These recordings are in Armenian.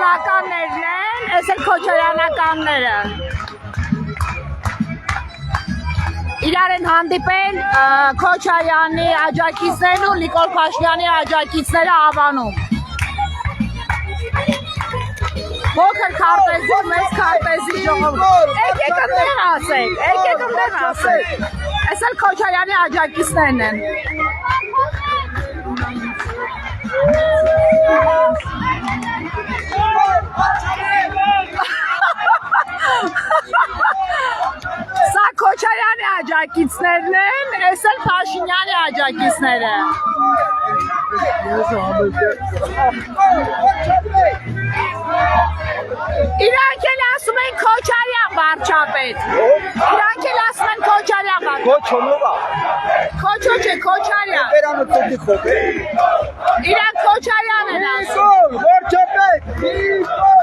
Քոչարյանականներն են, այս էլ Քոչարյանականները։ Իրար են հանդիպել Քոչարյանի աջակիցներն ու Նիկոլ Փաշինյանի աջակիցները Ավանում։ Փոքր քարտեզի, մեծ քարտեզի ժողովուրդ։ Եկեք ընդեղ ասեք։ Այս էլ Քոչարյանի աջակիցներն են։ Սա Քոչարյանի աջակիցներն են, այս էլ Փաշինյանի աջակիցները։ Իրանք էլ ասում են Քոչարյան վարչապետ։ Քոչոնովա։ Քոչո չէ, Քոչարյան։ Իրանք Քոչարյան են ասում։ Վարչապետ։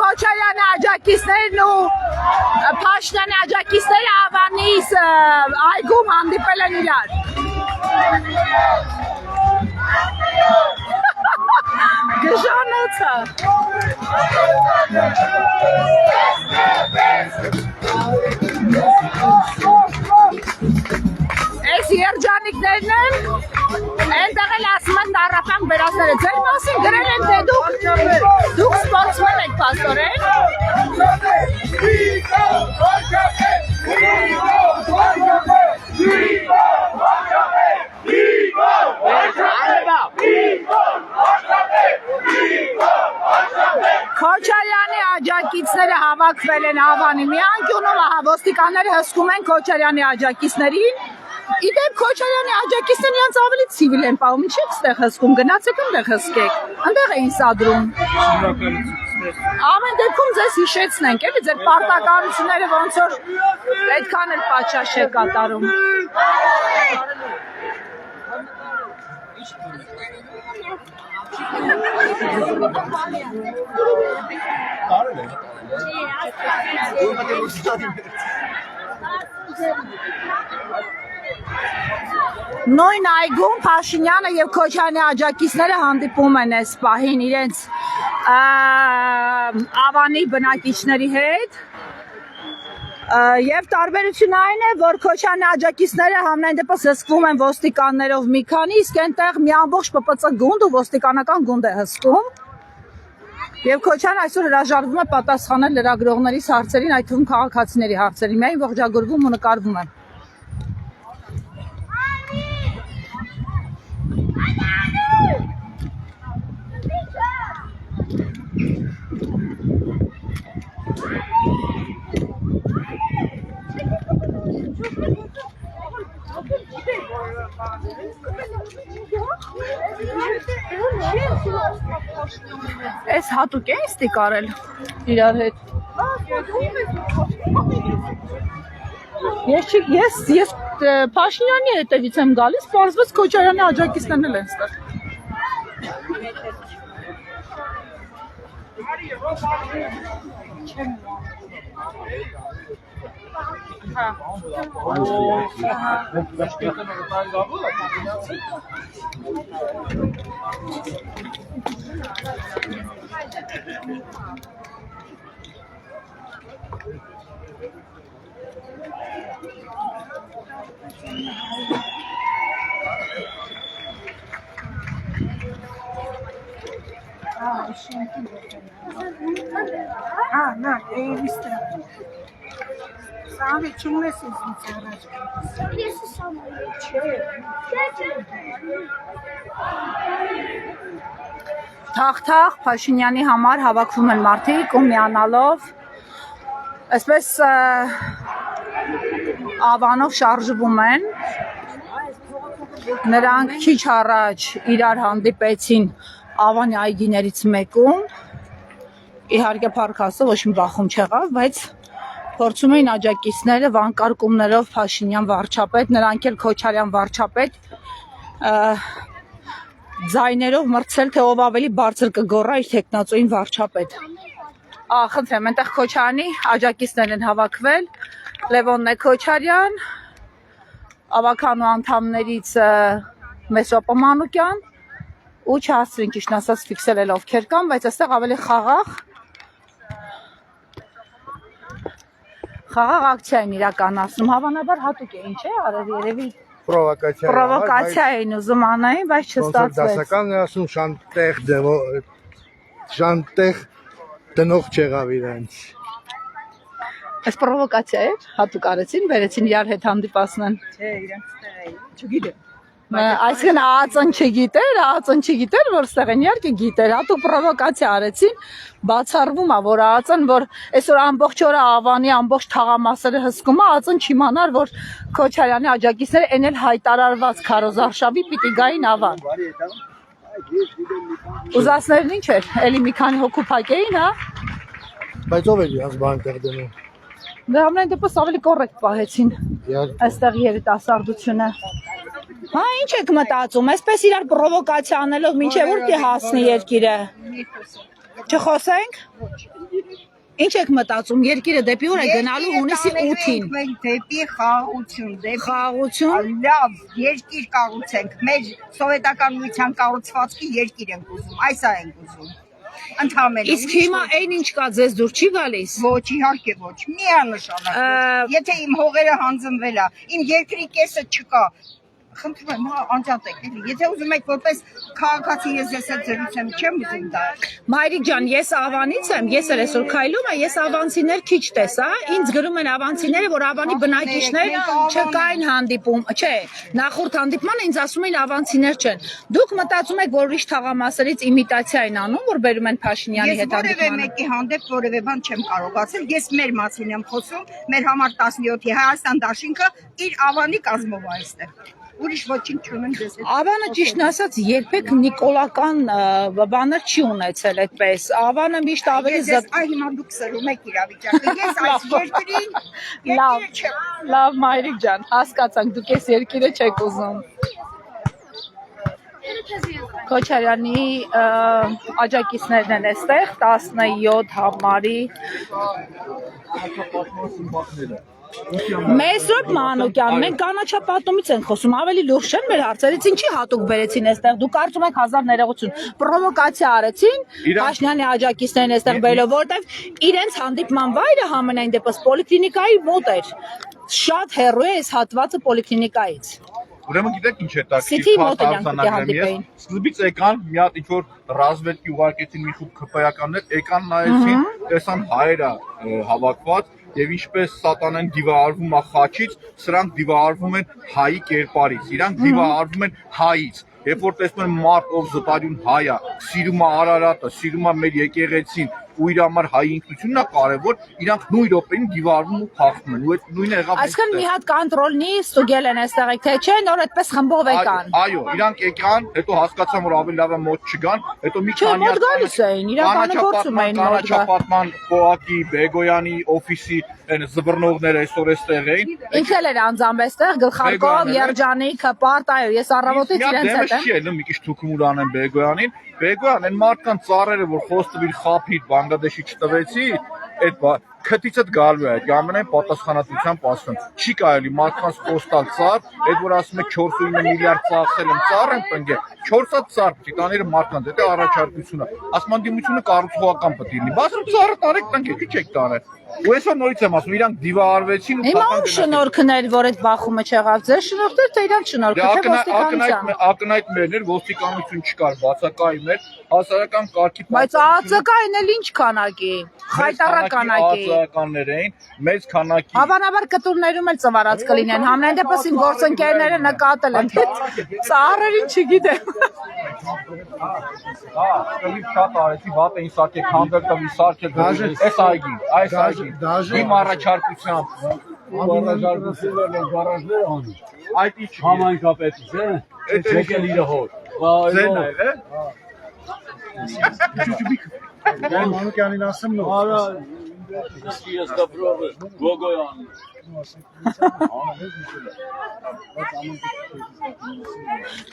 Քոչարյանի աջակիցներն ու Փաշինյանի աջակիցները Ավանիս այգում հանդիպել են իրար։ Գժանոցը։ Այս երջանիկներն են, այնտեղ էլ ասում են դառապանք բերածները, ձեր մասին գրել են, թե դուք սպորտսմեն եք պաստորեն։ Քոչարյանի աջակիցները հավաքվել են Ավանի մի անկյունում, ոստիկանները հսկում են Քոչարյանի աջակիցներին։ Իդեպ Քոչարյանի աջակիցներն իրենց ավելի ցիվիլ են պահում, ինչի՞ եք ստեղ հսկում, գնացեք ընդեղ հսկեք, ընդեղ էին սադրում։ Ամեն դեպքում ձեզ հիշեցնենք, էլի ձեր պարտականությունները ոնց որ այդքան էլ պատշաճ չեք կատարում։ Նույն այգում Փաշինյանը եւ Քոչարյանի աջակիցները հանդիպում են այս պահին իրենց Ավանի բնակիչների հետ եւ տարբերությունը այն է, որ Քոչարյանի աջակիցները համենայն դեպս հսկվում են ոստիկաններով մի քանի, իսկ այնտեղ մի ամբողջ ՊՊՑ գունդ ու ոստիկանական գունդ է հսկում։ Եվ Քոչարյանը այսօր հրաժարվում է պատասխանել լրագրողների հարցերին, այդ թվում քաղաքացիների հարցերին, միայն ողջագուրվում ու նկարվում է։ Այս հատուկ է ստիկարել իրար հետ։ Ես Փաշինյանի հետևից եմ գալիս, պարզվեց Քոչարյանի աջակիցներն էլ են ստեղ։ Na, viste. Sabe, չունես ինձ առաջ։ Ես Թաղ-թաղ Փաշինյանի համար հավաքվում են մարդիկ ու միանալով այսպես Ավանով շարժվում են։ Նրանք քիչ առաջ իրար հանդիպեցին Ավանի այգիներից մեկում։ Իհարկե փառք ոչ մի բախում չեղավ, բայց փորձում էին աջակիցները վանկարկումներով Փաշինյան վարչապետ, նրանք էլ Քոչարյան վարչապետ ձայներով մրցել, թե ով ավելի բարձր կգոռա իր թեկնածուին վարչապետ։ Խնդրեմ, այնտեղ Քոչարյանի աջակիցներն են հավաքվել, Լևոն Քոչարյան, ավականու անդամներից Մեսրոպ Մանուկյան ու չհասցրին ճիշտ ասած ֆիքսել ովքեր կան, բայց այստեղ ավելի խաղաղ Խաղաղ ակցիա են իրականացնում, հավանաբար հատուկ է, ինչ է արել երևի Պրովոկացիա էին ուզում անային, բայց չստացվեց։ Դասական ասում շանտեղ դնող չեղավ իրենց։ Այս պրովոկացիա էր, հատուկ արեցին, վերեցին իրար հետ հանդիպասնեն։ Չէ, իրենց տեղային։ Չգիտեմ։ Այսինքն ԱԱԾ-ն չգիտեր, որ ստեղ են իհարկե գիտեր, հատուկ պրովոկացիա արեցին, բացառվում է, որ ԱԱԾ-ն, որ այսօր ամբողջ օրը Ավանի ամբողջ թաղամասերը հսկում է, ԱԱԾ-ն չիմանար, որ Քոչարյանի աջակիցները էն էլ հայտարարված քարոզարշավի պիտի գային Ավան։ Ուզածներն ինչ էր, էլի մի քանի հոգու փակեին, հա։ Բայց ով է իրանց բան տեղ դնում։ Դե ամեն դեպս ավելի կոռեկտ պահեցին այստեղ երիտասարդությունը։ Հա, ինչ եք մտածում, այսպես իրար պրովոկացիա անելով մինչև ուր պիտի հասնի երկիրը։ Չխոսենք։ Ինչ եք մտածում, երկիրը դեպի ուր է գնալու հունիսի 8-ին։ Դեպի խաղաղություն, դեպի Խաղաղություն։ լավ երկիր կառուցենք, մեր սովետական միության կառուցվածքի երկիր ենք ուզում, այս ենք ուզում։ Ընդհանրապես։ Իսկ հիմա այն ինչ կա ձեզ դուր չի գալիս։ Ոչ, իհարկե ոչ, միանշանակ։ Եթե իմ հողերը հանձնվել է, իմ երկրի կեսը չկա, խնդրում եմ, հա, անջատեք, էլի։ Եթե ուզում եք որպես քաղաքացի ես ձեզ հետ զրուցեմ, չեմ ուզում դա։ Մայրիկ ջան, ես Ավանից եմ, ես էլ այսօր քայլում եմ, ես ավանցիներ քիչ տեսա, ինձ գրում են ավանցիները, որ Ավանի բնակիչներ չկային հանդիպում, չէ, նախորդ հանդիպմանը ինձ ասում էին ավանցիներ չեն։ Դուք մտածում եք, որ ուրիշ թաղամասերից իմիտացիա են անում, որ բերում են Փաշինյանի Ես հետ որևէ հանդիպմանը։ մեկի հանդեպ որևէ բան չեմ կարողացել, ես մեր մասին եմ խոսում, մեր համար 17-ի Հայաստան դաշինքը իր Ավանի կազմով է այստեղ։ Ուրիշ ոչինչ չունեմ ձեզ հետ։ Ավանը ճիշտն ասած երբեք նիկոլական բաներ չի ունեցել այդպես։ Ավանը միշտ ավելի Ես այ հիմա դուք սրում եք իրավիճակը։ Ես այս երկրին լավ, լավ Մայրիկ ջան, հասկացանք, դուք այս երկիրը չեք ուզում։ Քոչարյանի աջակիցներն են այստեղ 17 համարի Մեսրոպ Մանուկյան, մենք կանաչապատումից ենք խոսում, ավելի լուրջ չեն մեր հարցերից, ինչի հատուկ բերեցին այստեղ, դուք կարծում եք 1000 ներողություն, պրովոկացիա արեցին, Փաշինյանի աջակիցներն այստեղ բերելով, որովհետև իրենց հանդիպման վայրը համենայն դեպս պոլիկլինիկայի մոտ էր, շատ հեռու է այս հատվածը պոլիկլինիկայից։ Ուրեմն գիտեք ինչ է տակ, Սիթի մոտ իրանք պիտի հանդիպեին։ Սկզբից եկան մի հատ ինչ-որ ռազմելքի ուղարկեցին մի խումբ ԿՊՀ-ականներ, եկան նայեցին, տեսան հայերը հավաքված եւ ինչպես սատանեն դիվարարվում է խաչից, սրանք դիվարարվում են հայի կերպարից, իրանք դիվարարվում են հայից։ Երբ որ տեսնում են մարդ, ով զտարյուն հայ է, սիրում է Արարատը, սիրում է մեր եկեղեցին, ու իր համար հայ ինքնությունն է կարևոր, իրանք նույն րոպեին դիվարվում ու փախնում են։ Ու այդ նույնը եղավ։ Այսինքն մի հատ կոնտրոլնի ստուգել են այստեղ եք, թե չէ, նոր այդպես խմբով եկան։ Այո, իրանք եկան, հետո հասկացան, որ ավելի լավ է մոտ չգան, հետո մի Չէ, մոտ գալիս էին, իրականում գործում էին մոտ գա։ Կանաչապատման Պոակի, Բեգոյանի օֆիսի այն զբռնողները այսօր էստեղ էին։ Ինքն էլ էր անձամբ այստեղ գլխարկով, Երջանիկը, Պարտայով, ես առավոտից իրենց հետ եմ։ Չի էլ մի քիչ թուքումուր անեն Բեգոյանին։ Բեգոյան այն մարդկանց ծառերը, որ խոստովիր խափի Բանգլադեշի չտվեցի, այդ քթիցդ գալու է, այդ ամենայն պատասխանատվությամբ ասում։ Չի կարելի մարդկանց խոստալ ծառ, այդ որ ասում եք 4.9 միլիարդ ծախսել եմ ծառ են տնկել, 4-ած ծառ պիտի տաները մարդկանց, դա առաջարկությունը։ Ասմանդիմությունը կառուցողական պետք է լինի։ Բացում ծառը տարեք տնկեք, ի՞նչ եք տանել։ Ու այսօր նորից եմ ասում, իրանք դիվարարվեցին ու Հիմա ում շնորհքն էր, որ այդ բախումը չեղավ։ Ձեր շնորհքն էր, թե իրանք շնորհքը, թե ոստիկանության։ Ակնհայտ մերն էր, ոստիկանություն չկար, բացակայում էր, հասարակական կարգի։ Բայց ԱԱԾ-ն էլ ինչ քանակի, խայտարակ քանակի։ ԱԱԾ-ականներ էին, մեծ քանակի։ Հավանաբար կտուրներում էլ ծվարած կլինեն, համենայն դեպս իմ գործընկերները նկատել են։ Ծառերին չգիտեմ։ Հա, ստեղի շատ արեցի, վատ էին սարքել, քանդել տվի սարքել, այս այգին, իմ առաջարկությամբ։ Առաջարկություններն են գարաժներ անում։ Այդ ինչ Համայնքապետից, եկել իր հոր։ ձենն է, Մանուկյանին ասեմ նո։ Արա, ես դպրովը, Գոգոյան։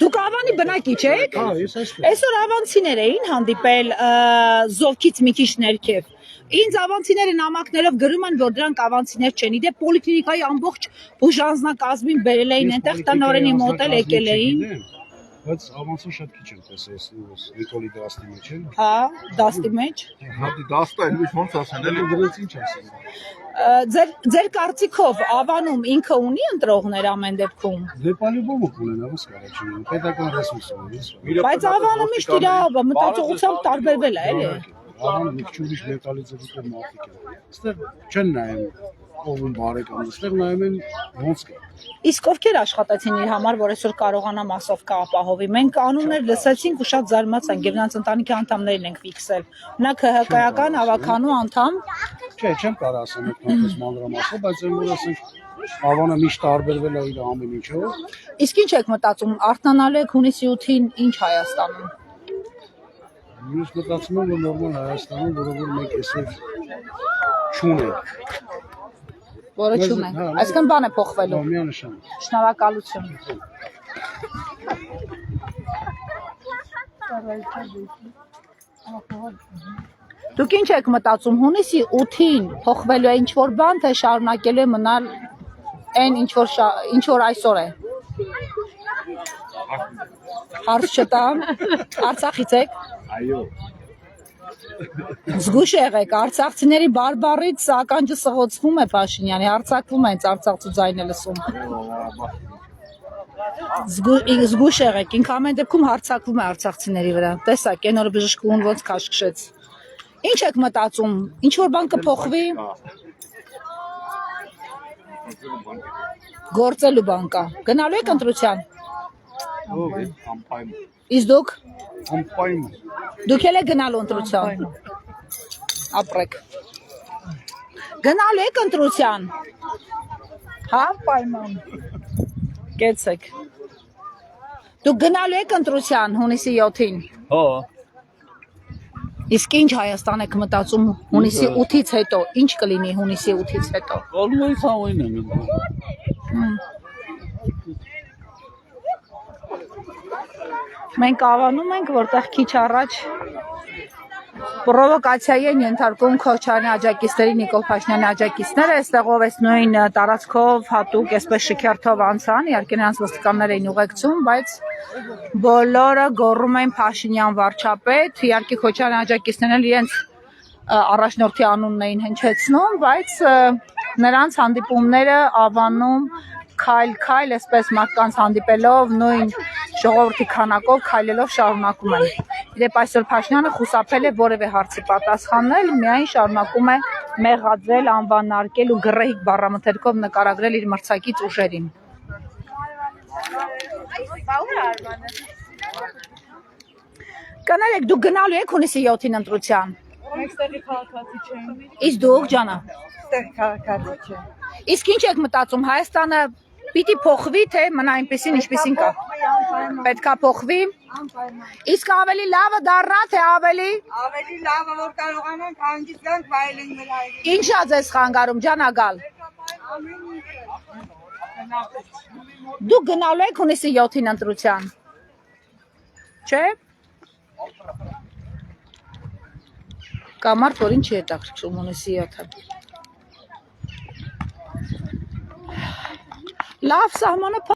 Դուք Ավանի բնակիչ եք։ Հա, ես այստեղ։ Այսօր ավանցիներ էին հանդիպել Զովքից մի քիչ ներքև։ Ինձ ավանցիները նամակներով գրում են, որ դրանք ավանցիներ չեն։ Իդեպ պոլիկլինիկայի ամբողջ բուժանձնակազմին բերել էին այնտեղ տնօրենի մոտ էլ եկել էին։ Բայց ավանցը շատ քիչ եմ տեսել Նիկոլի դրաստի մեջ էլ։ Հա, դաստի մեջ։ Հատի դաստա էլ ոնց ասեն էլի։ Դրած ինչ ասեմ։ Ձեր կարծիքով Ավանում ինքը ունի ընտրողներ ամեն դեպքում։ Դե պալիբոմը կունենա ո՞նց կարա չի։ Պետական ռեսուրս է։ Բայց Ավանը միշտ իր մտածողությամբ տարբերվել է, էլի։ Ավանը մի քիչ ուրիշ մենտալիտետի մարդիկ են։ Այստեղ չեն նայում ով բարեկամ, այստեղ նայում են ոնց կա։ Իսկ ովքեր աշխատեցին իր համար, որ այսօր կարողանա մասովկա ապահովի։ Մենք կանոններ լսեցինք ու շատ զարմացանք, եւ նրանց ընտանիքի անդամներին ենք ֆիքսել։ Մնաք ՀՀԿ-ական հավաքանու անդամ։ Չէ, չեմ կարող ասեմ այդպես մանրամասը, բայց այն որ ասենք Ավանը միշտ տարբերվել է իր ամեն ինչով։ Իսկ ինչ եք մտածում, արթնանալու եք հունիսի 8-ին ինչ Հայաստանում։ Ես մտածում եմ, որ նորմալ Հայաստանում, որովհետեւ մենք այսօր չունենք։ Որը չունենք։ Այսքան բան է փոխվելու։ Միանշանակ։ Շնորհակալություն։ Դուք ինչ եք մտածում, հունիսի 8-ին փոխվելու է ինչ-որ բան, թե շարունակելու է մնալ այն ինչ-որ այսօր է։ Հարց չտամ, Արցախից եք։ Այո։ Զգուշ եղեք, արցախցիների բարբառից ականջը սղոցվում է Փաշինյանի, հարձակվում է հենց արցախցու ձայնը լսում։ Զգուշ եղեք, ինքը ամեն դեպքում հարձակվում է արցախցիների վրա։ Տեսակ, այն օրը բժշկուն ոնց քաշքշեց։ Ինչ եք մտածում, ինչ որ բան կփոխվի։ Գործելու բան կա։ Գնալու եք ընտրության։ Ով է համբայմ։ Իսկ դուք Համբայմ։ Դուք էլ եք գնալու ընտրության։ Ապրեք։ Գնալու եք ընտրության։ Հա, պայման։ Կեցեք։ Դուք գնալու եք ընտրության հունիսի 7-ին։ Հա։ Իսկ ինչ Հայաստան եք մտածում հունիսի 8-ից հետո, ինչ կլինի հունիսի 8-ից հետո։ Always հավայն եմ։ Մենք Ավանում ենք, որտեղ քիչ առաջ պրովոկացիայի են ենթարկում Քոչարյանի աջակիցների, Նիկոլ Փաշինյանի աջակիցները, այստեղով այս նույն տարածքով հատուկ այսպես շքերթով անցան, իհարկե նրանց ոստիկաններ էին ուղեկցում, բայց բոլորը գոռում էին Փաշինյան վարչապետ, իհարկե Քոչարյանի աջակիցներն էլ իրենց առաջնորդի անունն էին հնչեցնում, բայց նրանց հանդիպումները Ավանում քայլ-քայլ, այսպես մարդկանց հանդիպելով, նույն ժողովրդի քանակով քայլելով շարունակում են։ Իդեպ այսօր Փաշինյանը խուսափել է որևէ հարցի պատասխանել, միայն շարունակում է մեղադրել, անվանարկել ու գռեհիկ բառամթերքով նկարագրել իր մրցակից ուժերին։ Կներեք, դուք գնալու եք հունիսի 7-ին ընտրության։ Այստեղի քաղաքացի չեմ։ Իսկ դուք, ջանա։ Այստեղի քաղաքացի չեմ։ Իսկ ինչ եք մտածում, Հայաստանը պիտի փոխվի, թե մնա այնպեսին, ինչպեսին կա։ Պետքա փոխվի։ Իսկ ավելի լավը դառնա, թե ավելի։ Ավելի լավը որ կարողանանք հանգիստ գանք վայելենք մեր հայրենիքը։ Ինչա ձեզ խանգարում, ջանագալ։ Դուք գնալու եք հունիսի 7-ին ընտրության։ Չէ՞։ Կամարդ որ ինչի հետաքրքրում հունիսի 7-ը։ Լավ սահմանը